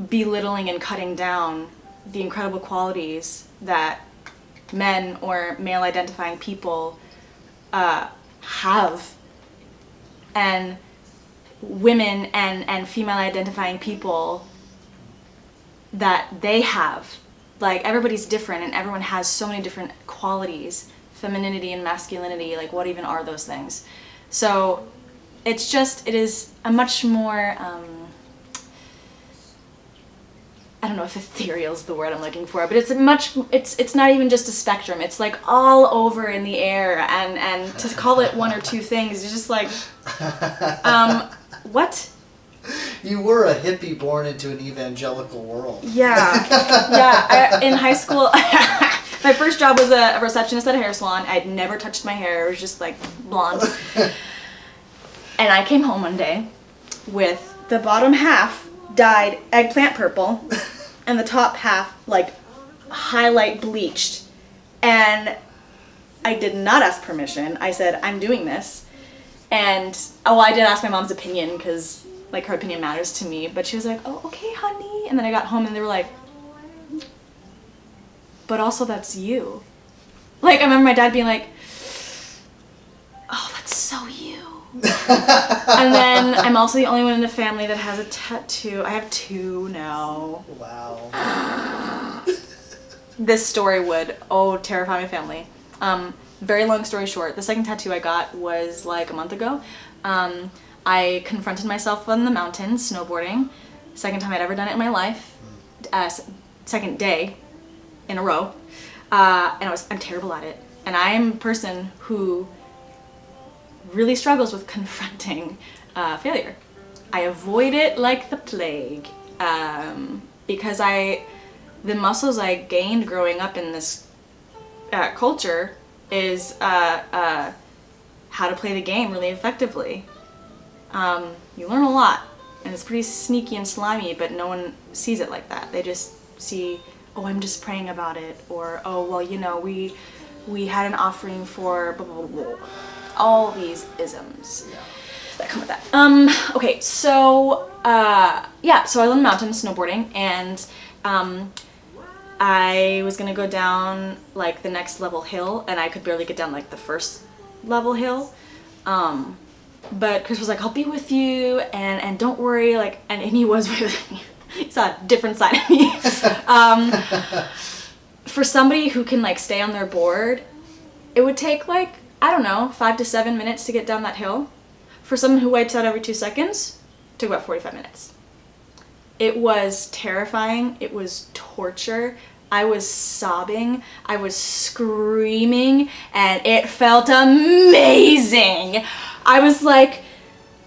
belittling and cutting down the incredible qualities that men or male identifying people have, and women and female identifying people that they have. Like, everybody's different, and everyone has so many different qualities, femininity and masculinity. Like, what even are those things? So it is a much more I don't know if ethereal is the word I'm looking for, but it's not even just a spectrum. It's like all over in the air, and to call it one or two things is just like, what? You were a hippie born into an evangelical world. Yeah. In high school, my first job was a receptionist at a hair salon. I'd never touched my hair. It was just like blonde. And I came home one day with the bottom half dyed eggplant purple and the top half like highlight bleached. And I did not ask permission. I said, I'm doing this. And, I did ask my mom's opinion because like her opinion matters to me. But she was like, oh, okay, honey. And then I got home and they were like, but also that's you. Like, I remember my dad being like, oh, that's so you. And then I'm also the only one in the family that has a tattoo. I have 2 now. Wow. This story would, terrify my family. Very long story short, the second tattoo I got was like a month ago. I confronted myself on the mountain, snowboarding. Second time I'd ever done it in my life. Second day in a row. And I'm terrible at it. And I am a person who really struggles with confronting failure. I avoid it like the plague because the muscles I gained growing up in this culture is how to play the game really effectively. You learn a lot, and it's pretty sneaky and slimy, but no one sees it like that. They just see, oh, I'm just praying about it, or oh, well, we had an offering for blah, blah, blah, blah. All these isms that come with that. Okay, so so I live on the mountain snowboarding, and I was gonna go down like the next level hill, and I could barely get down like the first level hill. But Chris was like, I'll be with you, and don't worry, like, and he was with me. He saw a different side of me. For somebody who can like stay on their board, it would take like, I don't know, 5 to 7 minutes to get down that hill. For someone who wipes out every 2 seconds, it took about 45 minutes. It was terrifying. It was torture. I was sobbing. I was screaming, and it felt amazing. I was like,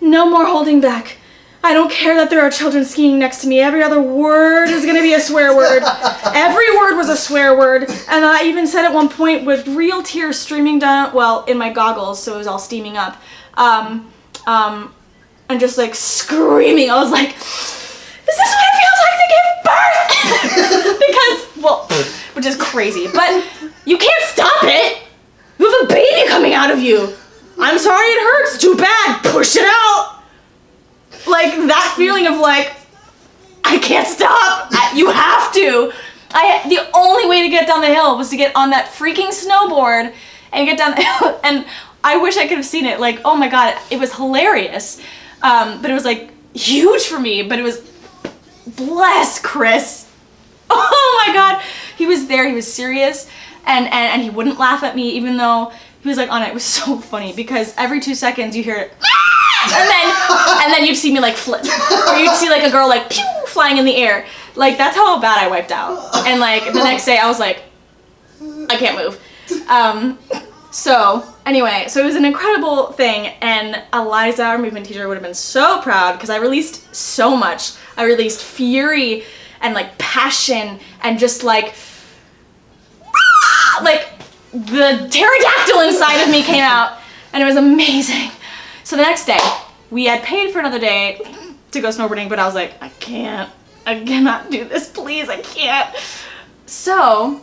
no more holding back. I don't care that there are children skiing next to me. Every other word is going to be a swear word. Every word was a swear word. And I even said at one point with real tears streaming down, well, in my goggles, so it was all steaming up, and just like screaming. I was like, is this what it feels like to give birth? Because, well, which is crazy, but you can't stop it. You have a baby coming out of you. I'm sorry it hurts. Too bad. Push it out. Like that feeling of like, I can't stop. You have to. The only way to get down the hill was to get on that freaking snowboard and get down the hill. And I wish I could have seen it. Like, oh my God, it was hilarious. But it was like huge for me. But it was, bless Chris. Oh my God. He was there. He was serious. And he wouldn't laugh at me even though he was like on it. It was so funny because every 2 seconds you hear it. And then you'd see me like flip, or you'd see like a girl like pew, flying in the air. Like that's how bad I wiped out. And like the next day I was like, I can't move. So anyway, so it was an incredible thing, and Eliza, our movement teacher, would have been so proud because I released so much. I released fury and like passion and just like the pterodactyl inside of me came out, and it was amazing. So the next day, we had paid for another day to go snowboarding, but I was like, I cannot do this, please, I can't. So,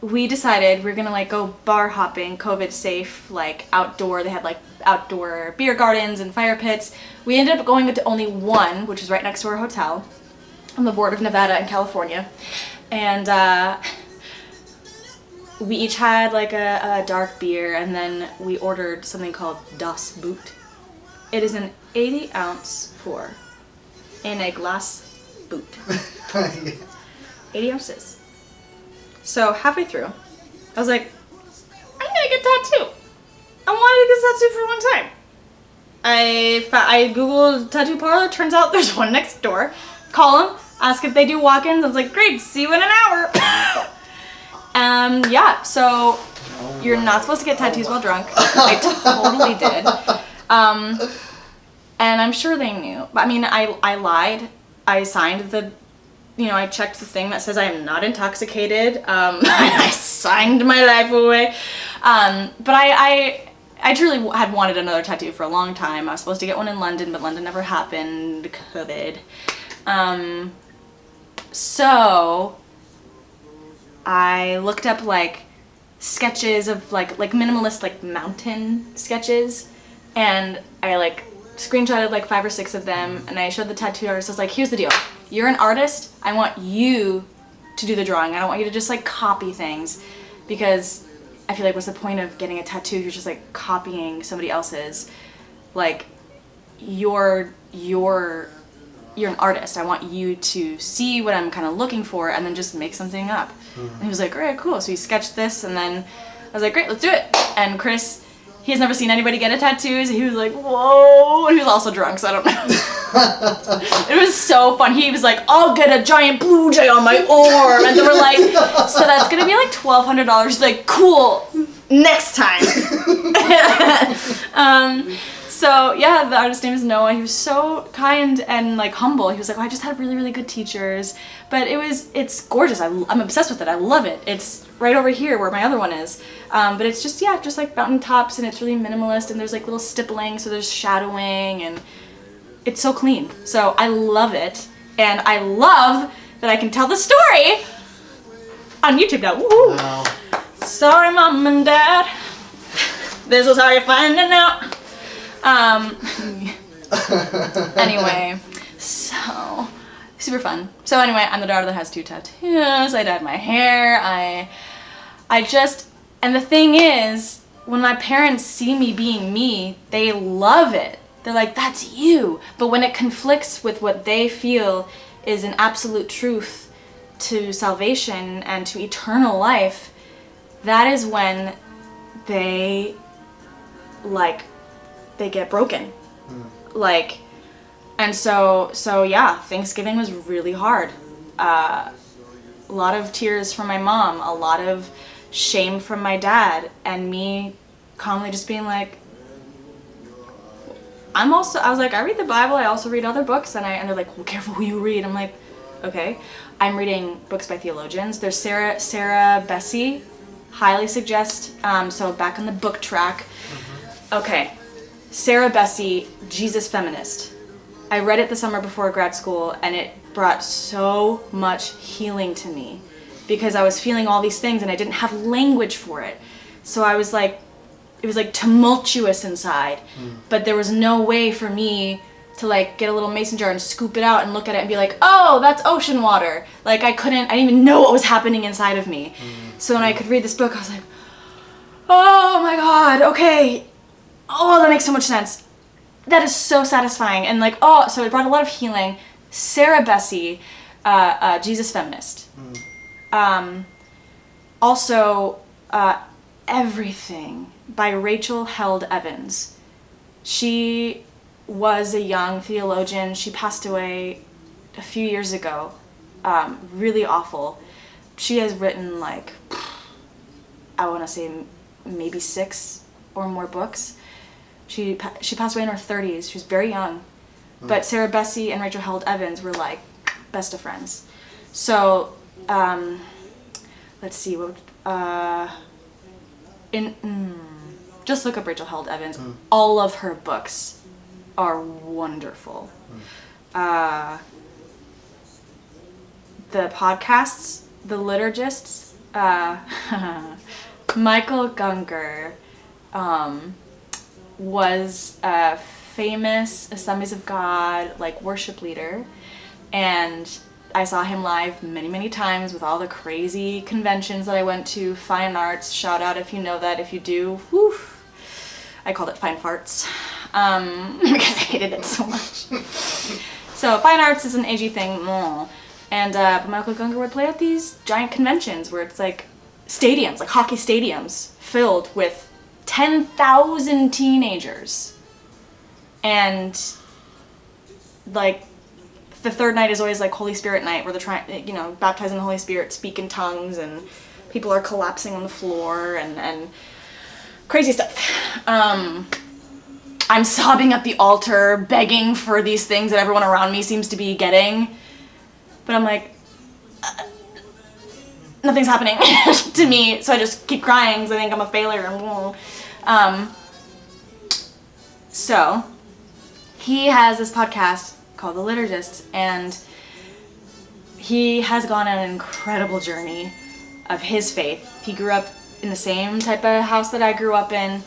we decided we're gonna like go bar hopping, COVID safe, like outdoor. They had like outdoor beer gardens and fire pits. We ended up going to only one, which is right next to our hotel, on the border of Nevada and California. And, we each had like a dark beer, and then we ordered something called Das Boot. It is an 80-ounce pour in a glass boot. 80 ounces. So halfway through, I was like, I'm gonna get tattoo. I wanted to get tattoo for a long time. I googled tattoo parlor. Turns out there's one next door. Call them. ask if they do walk-ins. I was like, great, see you in an hour. Yeah, so you're not supposed to get tattoos while drunk. I totally did. And I'm sure they knew. I mean, I lied. I signed I checked the thing that says I am not intoxicated. I signed my life away. But I truly had wanted another tattoo for a long time. I was supposed to get one in London, but London never happened. COVID. So I looked up like sketches of like minimalist like mountain sketches, and I like screenshotted like 5 or 6 of them, and I showed the tattoo artist. I was like, here's the deal. You're an artist. I want you to do the drawing. I don't want you to just like copy things, because I feel like what's the point of getting a tattoo if you're just like copying somebody else's? Like, you're an artist. I want you to see what I'm kind of looking for and then just make something up. And he was like, all right, cool. So he sketched this, and then I was like, great, let's do it. And Chris, he has never seen anybody get a tattoo, so he was like, whoa. And he was also drunk, so I don't know. It was so fun. He was like, I'll get a giant blue jay on my arm. And they were like, so that's going to be like $1,200. He's like, cool, next time. So yeah, the artist's name is Noah. He was so kind and like humble. He was like, I just had really, really good teachers. But it's gorgeous. I'm obsessed with it. I love it. It's right over here where my other one is. But it's just like mountain tops, and it's really minimalist, and there's like little stippling, so there's shadowing, and it's so clean. So I love it. And I love that I can tell the story on YouTube now. Woo! Wow. Sorry, Mom and Dad. This is how you're finding out. Anyway, so super fun. So anyway, I'm the daughter that has 2 tattoos. I dyed my hair. And the thing is, when my parents see me being me, they love it. They're like, that's you. But when it conflicts with what they feel is an absolute truth to salvation and to eternal life, that is when they get broken. Like, and so yeah, Thanksgiving was really hard. A lot of tears from my mom, a lot of shame from my dad, and me calmly just being like, I was like, I read the Bible, I also read other books, and they're like, well, careful who you read. I'm like, okay. I'm reading books by theologians. There's Sarah Bessey, highly suggest, so back on the book track. Okay. Sarah Bessey, Jesus Feminist. I read it the summer before grad school, and it brought so much healing to me, because I was feeling all these things and I didn't have language for it. So I was like, it was like tumultuous inside, but there was no way for me to like get a little mason jar and scoop it out and look at it and be like, oh, that's ocean water. Like I didn't even know what was happening inside of me. So when I could read this book, I was like, oh my God, okay. Oh, that makes so much sense. That is so satisfying. And like, oh, so it brought a lot of healing. Sarah Bessey, Jesus Feminist. Also, Everything by Rachel Held Evans. She was a young theologian. She passed away a few years ago. Really awful. She has written like, I want to say maybe 6 or more books. She passed away in her 30s. She was very young. But Sarah Bessey and Rachel Held Evans were like best of friends. So, let's see, just look up Rachel Held Evans. All of her books are wonderful. The podcasts, The Liturgists, Michael Gungor was a famous Assemblies of God like worship leader, and I saw him live many, many times with all the crazy conventions that I went to. Fine Arts, shout out if you know that. If you do, whew, I called it Fine Farts because I hated it so much. So Fine Arts is an AG thing, and but Michael Gungor would play at these giant conventions where it's like stadiums, like hockey stadiums, filled with 10,000 teenagers, and like the third night is always like Holy Spirit night, where they're trying, baptizing the Holy Spirit, speak in tongues, and people are collapsing on the floor and crazy stuff. I'm sobbing at the altar, begging for these things that everyone around me seems to be getting, but I'm like, nothing's happening to me, so I just keep crying because I think I'm a failure. So he has this podcast called The Liturgists, and he has gone on an incredible journey of his faith. He grew up in the same type of house that I grew up in.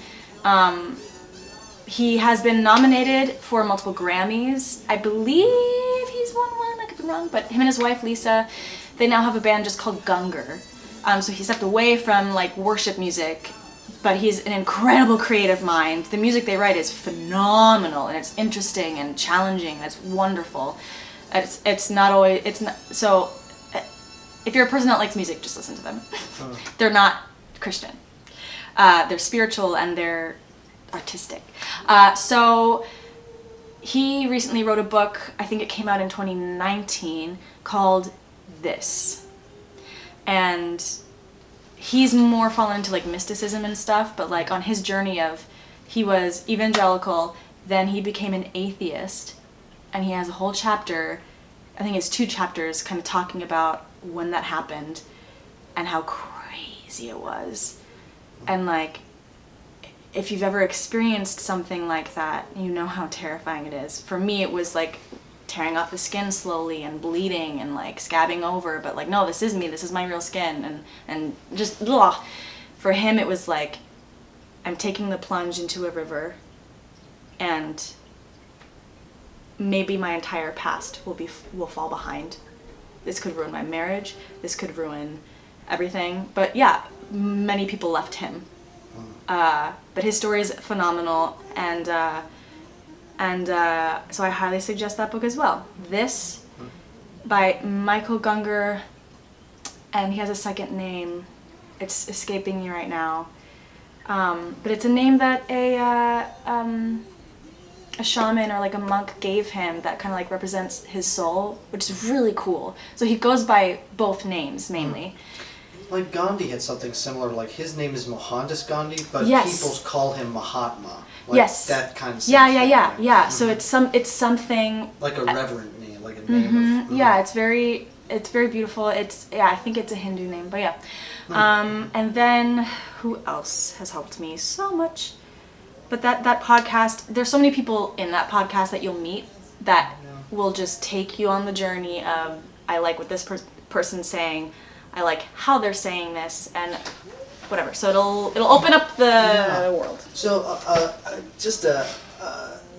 He has been nominated for multiple Grammys. I believe he's won one, I could be wrong, but him and his wife Lisa, they now have a band just called Gunger. So he stepped away from like worship music, but he's an incredible creative mind. The music they write is phenomenal, and it's interesting and challenging, and it's wonderful. It's not always, so if you're a person that likes music, just listen to them. They're not Christian. They're spiritual and they're artistic. So he recently wrote a book, I think it came out in 2019, called This. And he's more fallen into like mysticism and stuff, but like on his journey of, he was evangelical, then he became an atheist, and he has a whole chapter, I think it's 2 chapters, kind of talking about when that happened and how crazy it was. And like, if you've ever experienced something like that, you know how terrifying it is. For me, it was like tearing off the skin slowly and bleeding and like scabbing over, but like, no, this is me, this is my real skin, and just ugh. For him, it was like, I'm taking the plunge into a river, and maybe my entire past will fall behind. This could ruin my marriage, this could ruin everything, but yeah, many people left him. But his story is phenomenal, and so I highly suggest that book as well. This, by Michael Gunger, and he has a second name. It's escaping me right now. But it's a name that a shaman or like a monk gave him that kind of like represents his soul, which is really cool. So he goes by both names mainly. Like Gandhi had something similar, like his name is Mohandas Gandhi, but Yes. people call him Mahatma. Like Yes. that kind of Yeah. right? So it's something like a reverent name, like a name of... Yeah, it's very beautiful. I think it's a Hindu name, but yeah. And then who else has helped me so much? But that podcast, there's so many people in that podcast that you'll meet that will just take you on the journey of, I like what this person's saying, I like how they're saying this, and whatever. So it'll open up the world. So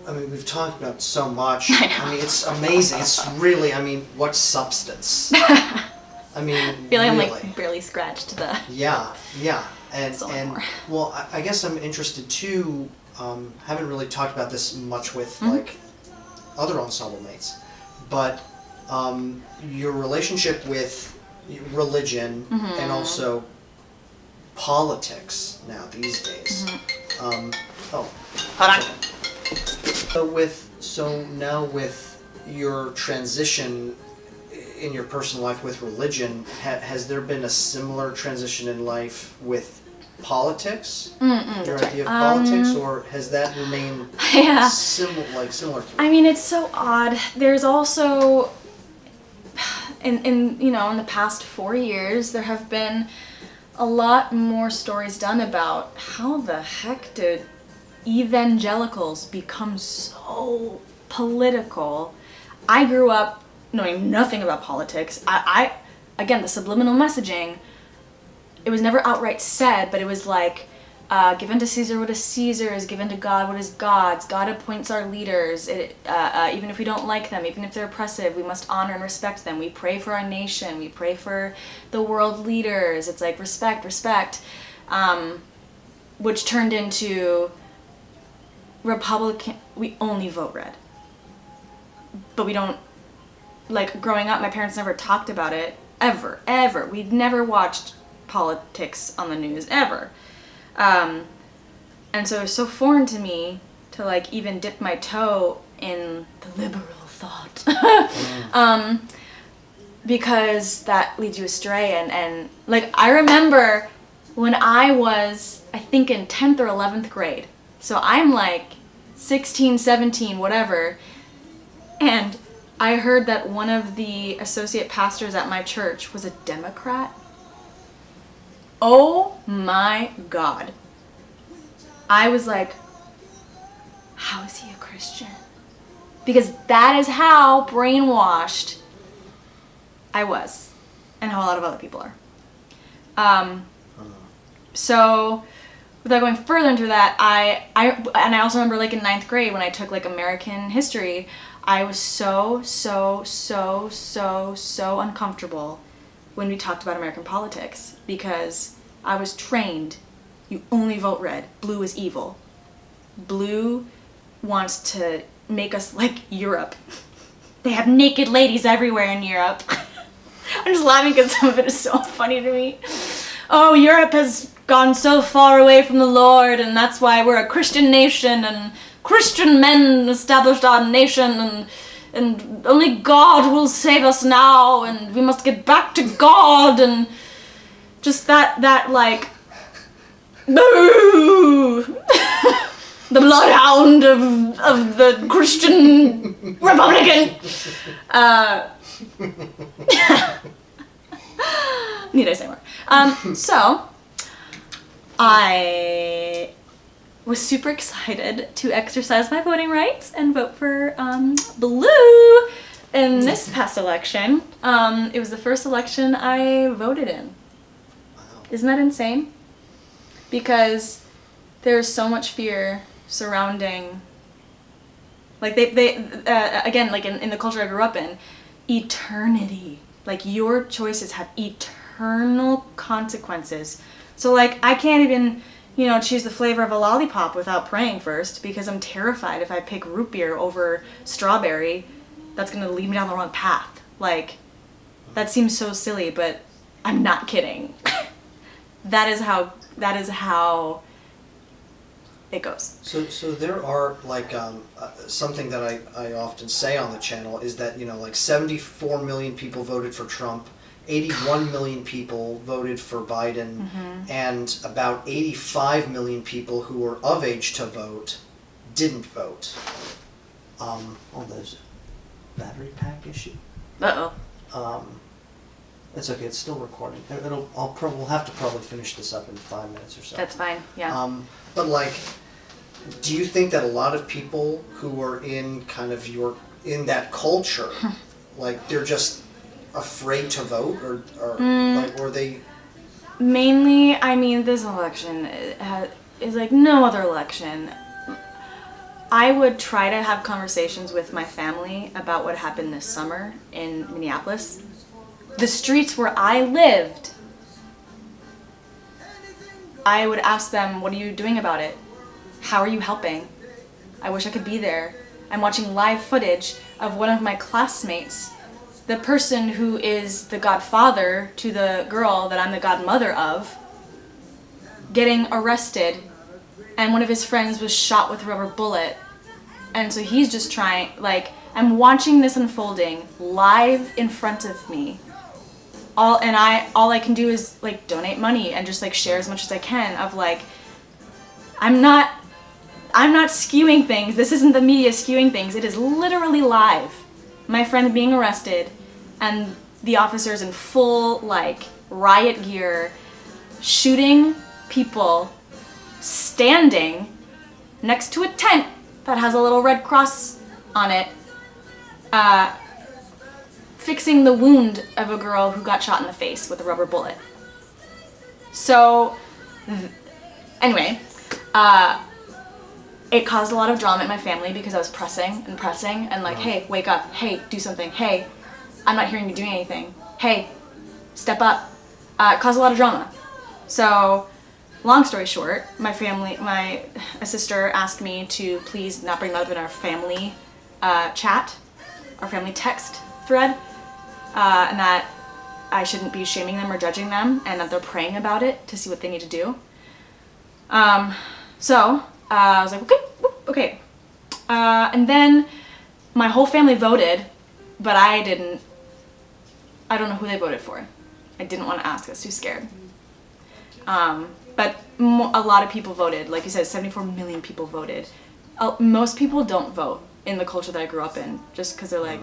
I mean, we've talked about so much. I mean, it's amazing. It's really, I mean, what substance? I mean, I feel like really. I'm like barely scratched the... Yeah. And more. well, I guess I'm interested too, haven't really talked about this much with like other ensemble mates, but your relationship with religion and also politics now these days. Hold on. So now with your transition in your personal life with religion, has there been a similar transition in life with politics? Your idea of politics, or has that remained similar to I mean, it's so odd. There's also, in the past 4 years, there have been a lot more stories done about how the heck did evangelicals become so political. I grew up knowing nothing about politics. I again, the subliminal messaging, it was never outright said, but it was like, given to Caesar what is Caesar's, given to God what is God's. God appoints our leaders, even if we don't like them, even if they're oppressive, we must honor and respect them. We pray for our nation, we pray for the world leaders. It's like respect, which turned into Republican, we only vote red. But we don't, like growing up, my parents never talked about it, ever. We'd never watched politics on the news, ever. And so it was so foreign to me to like even dip my toe in the liberal thought. Because that leads you astray. And like, I remember when I was, I think in 10th or 11th grade. So I'm like 16, 17, whatever. And I heard that one of the associate pastors at my church was a Democrat. Oh my God. I was like, how is he a Christian? Because that is how brainwashed I was, and how a lot of other people are. So, without going further into that, I also remember like in 9th grade when I took like American history, I was so uncomfortable when we talked about American politics, because I was trained, you only vote red, blue is evil. Blue wants to make us like Europe. They have naked ladies everywhere in Europe. I'm just laughing because some of it is so funny to me. Oh, Europe has gone so far away from the Lord, and that's why we're a Christian nation, and Christian men established our nation, and only God will save us now, and we must get back to God, and just that like, boo! The bloodhound of the Christian Republican. Need I say more? So, I was super excited to exercise my voting rights and vote for blue in this past election. It was the first election I voted in. Wow. Isn't that insane? Because there's so much fear surrounding, like they again, like in the culture I grew up in, eternity. Like, your choices have eternal consequences. So like, I can't even, choose the flavor of a lollipop without praying first, because I'm terrified if I pick root beer over strawberry, that's gonna lead me down the wrong path. Like, that seems so silly, but I'm not kidding. That is how it goes. So there are like something that I often say on the channel is that like 74 million people voted for Trump, 81 million people voted for Biden, and about 85 million people who were of age to vote didn't vote. On those battery pack issue. It's okay. It's still recording. We'll have to probably finish this up in 5 minutes or so. That's fine. Yeah. But like, do you think that a lot of people who are in kind of in that culture, like they're just afraid to vote, or they? Mainly, I mean, this election is like no other election. I would try to have conversations with my family about what happened this summer in Minneapolis. The streets where I lived, I would ask them, what are you doing about it? How are you helping? I wish I could be there. I'm watching live footage of one of my classmates, the person who is the godfather to the girl that I'm the godmother of, getting arrested, and one of his friends was shot with a rubber bullet. And so he's just trying, like, I'm watching this unfolding live in front of me. All I can do is like donate money and just like share as much as I can of like, I'm not skewing things. This isn't the media skewing things. It is literally live. My friend being arrested and the officers in full like riot gear shooting people standing next to a tent that has a little red cross on it, fixing the wound of a girl who got shot in the face with a rubber bullet. So, anyway, it caused a lot of drama in my family because I was pressing and like, hey, wake up, hey, do something, hey, I'm not hearing you doing anything, hey, step up. It caused a lot of drama. So, long story short, a sister asked me to please not bring that up in our family chat, our family text thread, and that I shouldn't be shaming them or judging them, and that they're praying about it to see what they need to do. So I was like, okay. And then my whole family voted, but I didn't. I don't know who they voted for. I didn't want to ask. I was too scared. But a lot of people voted. Like you said, 74 million people voted. Most people don't vote in the culture that I grew up in, just because they're like,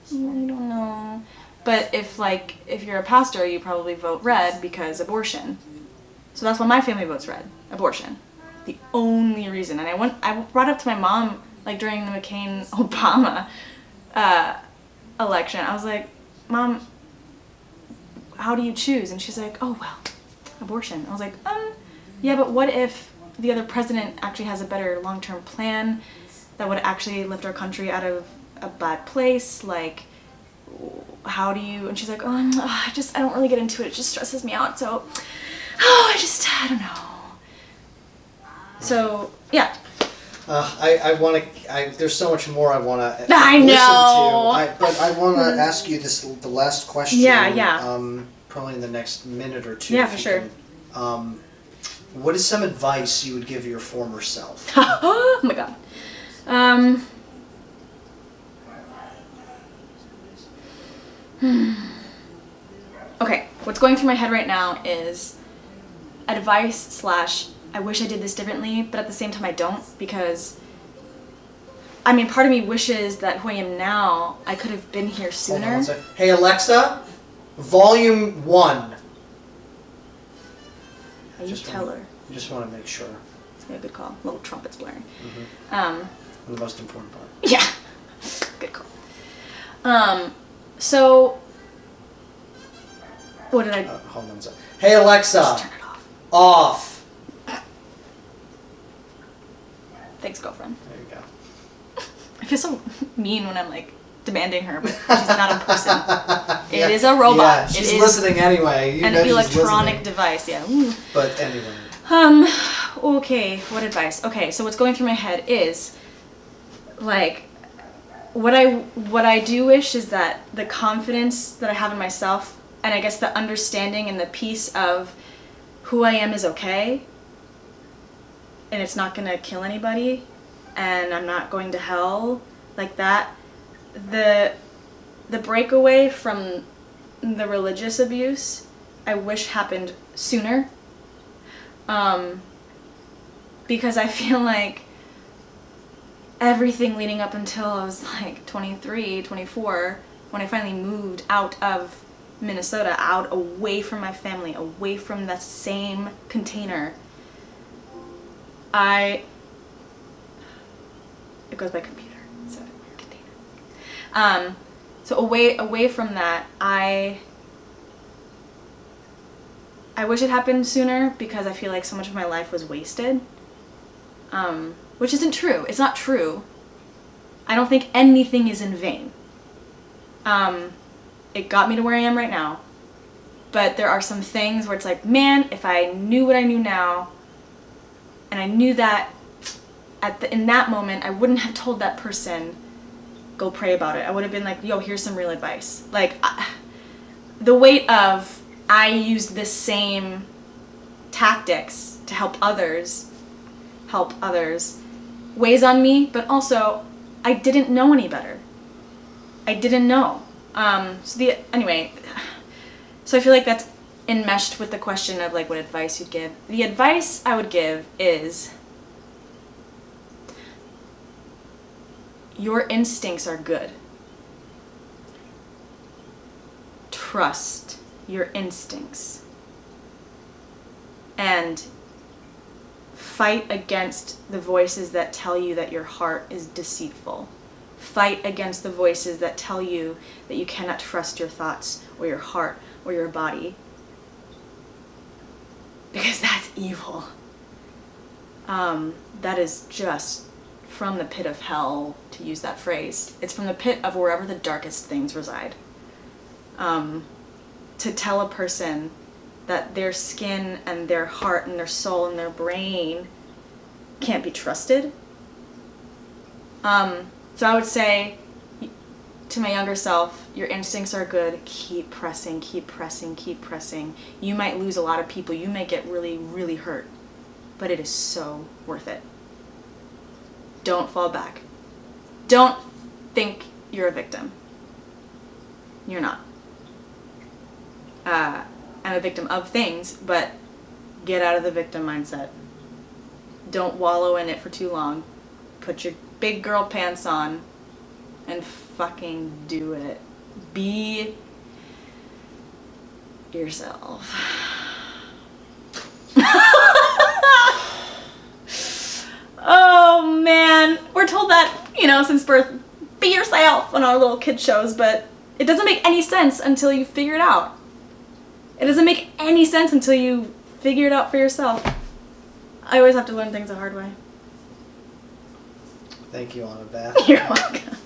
I don't know. But if you're a pastor, you probably vote red because abortion. So that's why my family votes red. Abortion. The only reason. And I brought up to my mom, like during the McCain-Obama election. I was like, Mom, how do you choose? And she's like, oh, well, abortion. I was like, yeah, but what if the other president actually has a better long-term plan that would actually lift our country out of a bad place? Like, how do you... And she's like, I don't really get into it. It just stresses me out. So, I don't know. So, yeah. I want to. There's so much more I want to listen to. But I want to ask you the last question. Yeah. Probably in the next minute or two. Yeah, for sure. What is some advice you would give your former self? Oh my god. Okay, what's going through my head right now is advice / I wish I did this differently, but at the same time I don't, because part of me wishes that who I am now, I could have been here sooner. Hold on one second. Hey Alexa, volume 1. You tell her. I just want to make sure. It's a good call. Little trumpets blaring. The most important part. Yeah. Good call. So, what did I... Hold on a second. Hey Alexa. Just turn it off. Off. Thanks, girlfriend. There you go. I feel so mean when I'm like demanding her, but she's not a person. It is a robot. Yeah, she's listening anyway. An electronic device, yeah. Ooh. But anyway. Okay, what advice? Okay, so what's going through my head is, like, what I do wish is that the confidence that I have in myself, and I guess the understanding and the peace of who I am is okay, and it's not gonna kill anybody, and I'm not going to hell, like that. The breakaway from the religious abuse, I wish happened sooner. Because I feel like everything leading up until I was like 23, 24, when I finally moved out of Minnesota, out away from my family, away from that same container, it goes by computer, so container. So away from that, I wish it happened sooner, because I feel like so much of my life was wasted. Which isn't true. It's not true. I don't think anything is in vain. It got me to where I am right now. But there are some things where it's like, man, if I knew what I knew now, and I knew that in that moment, I wouldn't have told that person, go pray about it. I would have been like, yo, here's some real advice. Like, the weight of, I used the same tactics to help others weighs on me, but also I didn't know any better. I didn't know. So I feel like that's enmeshed with the question of like what advice you'd give. The advice I would give is, your instincts are good. Trust your instincts. And fight against the voices that tell you that your heart is deceitful. Fight against the voices that tell you that you cannot trust your thoughts or your heart or your body. Because that's evil. That is just from the pit of hell, to use that phrase. It's from the pit of wherever the darkest things reside. To tell a person that their skin and their heart and their soul and their brain can't be trusted. So I would say to my younger self, your instincts are good. Keep pressing, keep pressing, keep pressing. You might lose a lot of people. You may get really, really hurt. But it is so worth it. Don't fall back. Don't think you're a victim. You're not. I'm a victim of things, but get out of the victim mindset. Don't wallow in it for too long. Put your big girl pants on and fucking do it. Be yourself. Oh man, we're told that, since birth, be yourself on our little kid shows, but it doesn't make any sense until you figure it out. It doesn't make any sense until you figure it out for yourself. I always have to learn things the hard way. Thank you, Anna Beth. You're welcome.